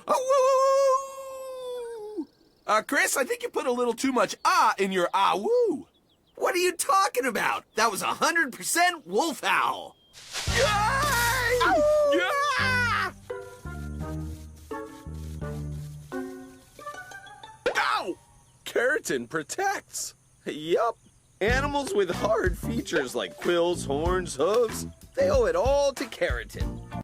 Oh, woo! Chris, I think you put a little too much in your woo. What are you talking about? That was 100% wolf howl. Ow! Keratin protects. Yup. Animals with hard features like quills, horns, hooves, they owe it all to keratin.